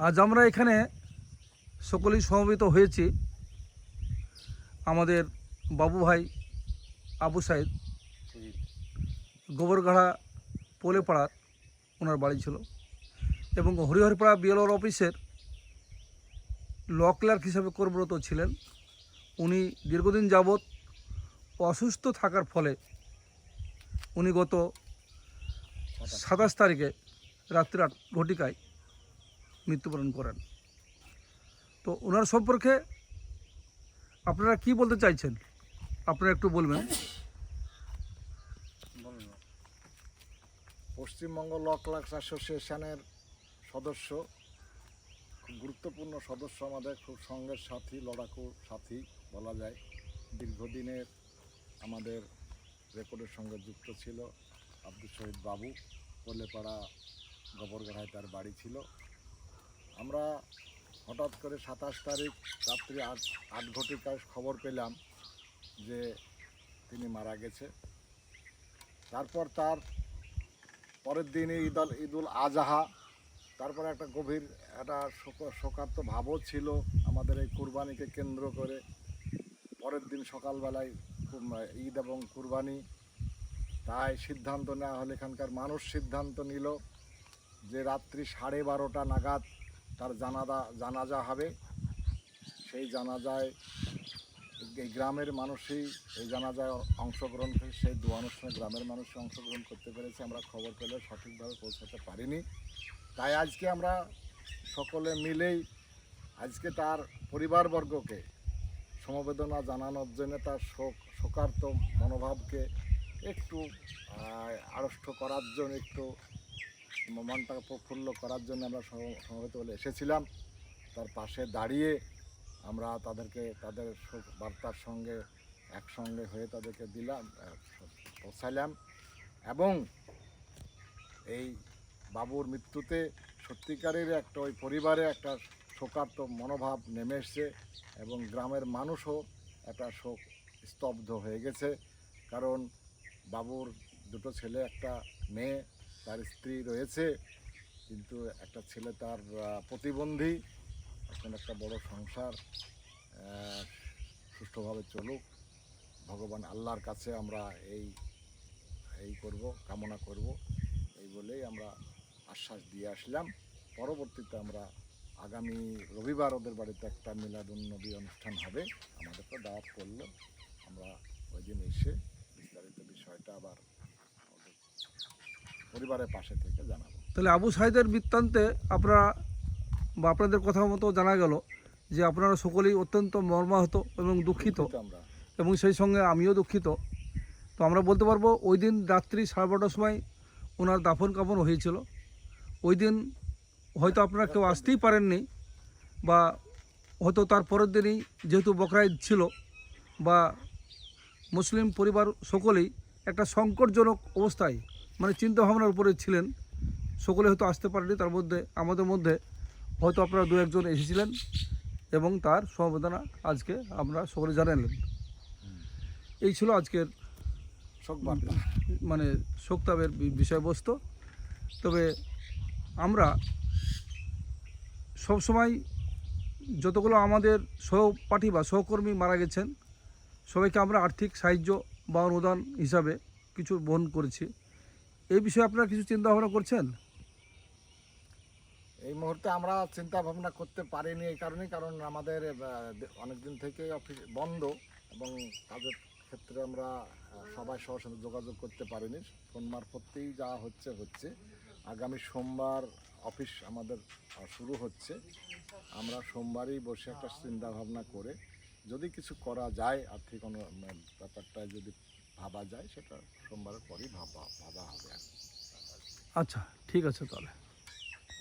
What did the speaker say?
আজ আমরা এখানে সকলেই সমবেত হয়েছি আমাদের বাবু ভাই আবু সাইদ গোবরগাড়া পোলেপাড়ার ওনার বাড়ি ছিল এবং হরিহরপাড়া বিএলওর অফিসের ল ক্লার্ক হিসাবে কর্মরত ছিলেন। উনি দীর্ঘদিন যাবৎ অসুস্থ থাকার ফলে উনি গত 27 তারিখে রাত্রি 8 ঘটিকায় মৃত্যুবরণ করেন। তো ওনার সম্পর্কে আপনারা কি বলতে চাইছেন, আপনারা একটু বলবেন। পশ্চিমবঙ্গ ল ক্লার্কস অ্যাসোসিয়েশনের সদস্য, খুব গুরুত্বপূর্ণ সদস্য, আমাদের খুব সঙ্গের সাথী, লড়াকু সাথী বলা যায়। দীর্ঘদিনের আমাদের রেকর্ডের সঙ্গে যুক্ত ছিল আব্দুল শহীদ বাবু। পোলেপাড়া গোবরগাড়ায় তার বাড়ি ছিল। আমরা হঠাৎ করে 27 তারিখ রাত্রি 8 ঘটিকায় খবর পেলাম যে তিনি মারা গেছে। তারপর তার পরের দিনই ঈদুল আজহা, তারপরে একটা গভীর একটা শোকার্ত ভাবও ছিল আমাদের এই কুরবানিকে কেন্দ্র করে। পরের দিন সকালবেলায় ঈদ এবং কুরবানি, তাই সিদ্ধান্ত নেওয়া হলো, এখানকার মানুষ সিদ্ধান্ত নিল যে রাত্রি 12:30 নাগাদ তার জানাজা হবে। সেই জানাজায় এই গ্রামের মানুষই এই জানাজায় অংশগ্রহণ করে, সেই দোয়া অনুষ্ঠানে গ্রামের মানুষই অংশগ্রহণ করতে পেরেছে। আমরা খবর পেলে সঠিকভাবে পৌঁছাতে পারিনি। তাই আজকে আমরা সকলে মিলেই আজকে তার পরিবারবর্গকে সমবেদনা জানানোর জন্য, তার শোকার্ত মনোভাবকে একটু আড়ষ্ট করার জন্য, একটু মনটাকে প্রফুল্ল করার জন্য আমরা সমবেত বলে এসেছিলাম। তার পাশে দাঁড়িয়ে আমরা তাদেরকে তাদের শোক বার্তার সঙ্গে একসঙ্গে হয়ে তাদেরকে পৌঁছালাম। এবং এই বাবুর মৃত্যুতে সত্যিকারের একটা ওই পরিবারে একটা শোকার্ত মনোভাব নেমে এসছে এবং গ্রামের মানুষও একটা শোক স্তব্ধ হয়ে গেছে। কারণ বাবুর 2 ছেলে, একটা মেয়ে, তার স্ত্রী রয়েছে, কিন্তু একটা ছেলে তার প্রতিবন্ধী। এখন একটা বড় সংসার সুষ্ঠুভাবে চলুক, ভগবান আল্লাহর কাছে আমরা এই করব, কামনা করব, এই বলেই আমরা আশ্বাস দিয়ে আসলাম। পরবর্তীতে আমরা আগামী রবিবার ওদের বাড়িতে একটা মিলাদুন্নবী অনুষ্ঠান হবে, আমাদেরকে দাওয়াত করলো। আমরা ওই দিন এসে বিস্তারিত বিষয়টা আবার পরিবারের পাশে থেকে জানাবো। তাহলে আবু সাইদের বৃত্তান্তে আপনারা বা আপনাদের কথা মতো জানা গেল যে আপনারা সকলেই অত্যন্ত মর্মাহত এবং দুঃখিত, আমরা এবং সেই সঙ্গে আমিও দুঃখিত। তো আমরা বলতে পারবো ওই দিন রাত্রি 12:30টার সময় ওনার দাফন কাফন হয়েছিল। ওই দিন হয়তো আপনারা কেউ আসতেই পারেননি, বা হয়তো তার পরের দিনই যেহেতু বকরা ঈদ ছিল, বা মুসলিম পরিবার সকলেই একটা সংকটজনক অবস্থায় মানে চিন্তাভাবনার উপরে ছিলেন, সকলে হয়তো আসতে পারেনি। তার মধ্যে আমাদের মধ্যে হয়তো আপনারা 2-1 জন এসেছিলেন এবং তার সমবেদনা আজকে আমরা সকলে জানালেন। এই ছিল আজকের শোকবার্তা, মানে শোকতাবের বিষয়বস্তু। তবে আমরা সবসময় যতগুলো আমাদের সহপাঠী বা সহকর্মী মারা গেছেন সবাইকে আমরা আর্থিক সাহায্য বা অনুদান হিসাবে কিছু বহন করেছি। এই বিষয়ে আপনারা কিছু চিন্তা ভাবনা করছেন? এই মুহূর্তে আমরা চিন্তা ভাবনা করতে পারিনি এই কারণে, কারণ আমাদের অনেক দিন থেকেই অফিস বন্ধ এবং কাজের ক্ষেত্রে আমরা সবাই সবার সাথে যোগাযোগ করতে পারিনি। ফোন মারফতেই যা হচ্ছে। আগামী সোমবার অফিস আমাদের শুরু হচ্ছে। আমরা সোমবারই বসে একটা চিন্তা ভাবনা করে যদি কিছু করা যায়, আর্থিক ব্যাপারটা যদি ভাবা যায়, সেটা সোমবারের পরই ভাবা হবে। আচ্ছা, ঠিক আছে তাহলে।